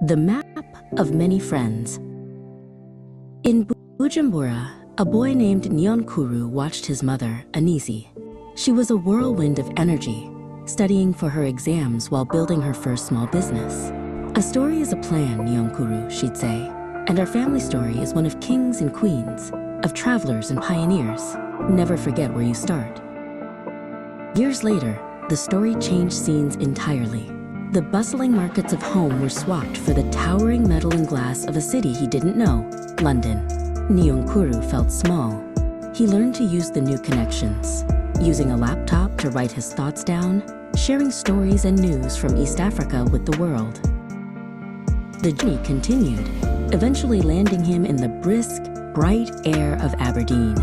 The Map of Many Friends. In Bujumbura, a boy named Nyonkuru watched his mother, Anisi. She was a whirlwind of energy, studying for her exams while building her first small business. A story is a plan, Nyonkuru, she'd say, and our family story is one of kings and queens, of travelers and pioneers. Never forget where you start. Years later, the story changed scenes entirely. The bustling markets of home were swapped for the towering metal and glass of a city he didn't know, London. Nyonkuru felt small. He learned to use the new connections, using a laptop to write his thoughts down, sharing stories and news from East Africa with the world. The journey continued, eventually landing him in the brisk, bright air of Aberdeen.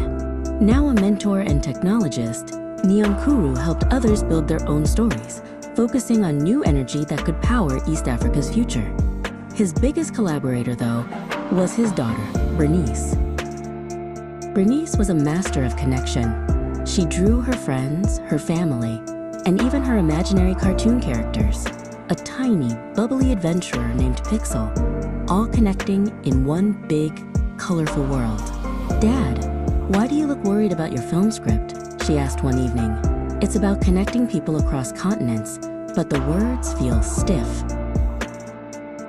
Now a mentor and technologist, Nyonkuru helped others build their own stories, focusing on new energy that could power East Africa's future. His biggest collaborator, though, was his daughter, Bernice. Bernice was a master of connection. She drew her friends, her family, and even her imaginary cartoon characters, a tiny, bubbly adventurer named Pixel, all connecting in one big, colorful world. "Dad, why do you look worried about your film script?" she asked one evening. "It's about connecting people across continents, but the words feel stiff."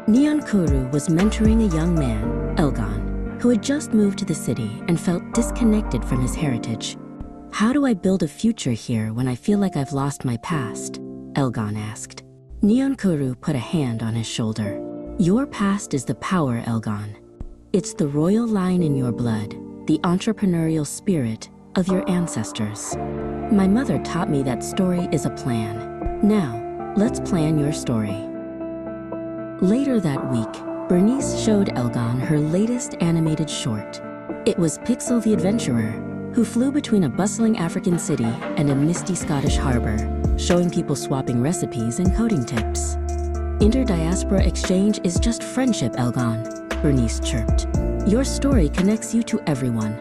Nyonkuru was mentoring a young man, Elgon, who had just moved to the city and felt disconnected from his heritage. "How do I build a future here when I feel like I've lost my past?" Elgon asked. Nyonkuru put a hand on his shoulder. "Your past is the power, Elgon. It's the royal line in your blood, the entrepreneurial spirit of your ancestors. My mother taught me that story is a plan. Now, let's plan your story." Later that week, Bernice showed Elgon her latest animated short. It was Pixel the Adventurer, who flew between a bustling African city and a misty Scottish harbor, showing people swapping recipes and coding tips. "Inter-diaspora exchange is just friendship, Elgon," Bernice chirped. "Your story connects you to everyone."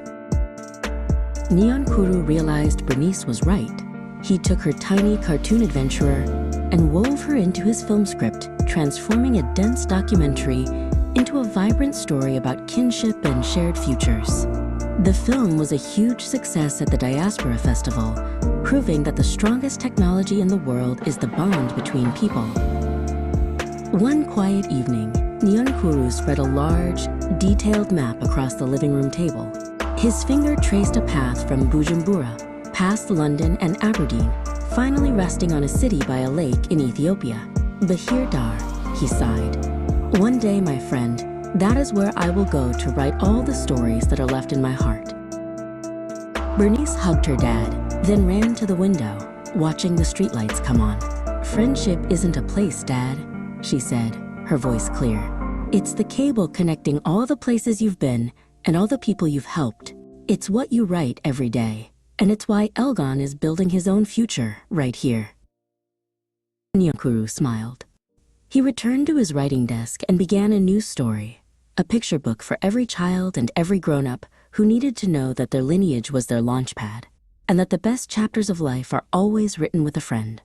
Nyonkuru realized Bernice was right. He took her tiny cartoon adventurer and wove her into his film script, transforming a dense documentary into a vibrant story about kinship and shared futures. The film was a huge success at the Diaspora Festival, proving that the strongest technology in the world is the bond between people. One quiet evening, Nyonkuru spread a large, detailed map across the living room table. His finger traced a path from Bujumbura, past London and Aberdeen, finally resting on a city by a lake in Ethiopia. "Bahir Dar," he sighed. "One day, my friend, that is where I will go to write all the stories that are left in my heart." Bernice hugged her dad, then ran to the window, watching the streetlights come on. "Friendship isn't a place, Dad," she said, her voice clear. "It's the cable connecting all the places you've been and all the people you've helped. It's what you write every day, and it's why Elgon is building his own future right here." Nyonkuru smiled. He returned to his writing desk and began a new story, a picture book for every child and every grown-up who needed to know that their lineage was their launch pad, and that the best chapters of life are always written with a friend.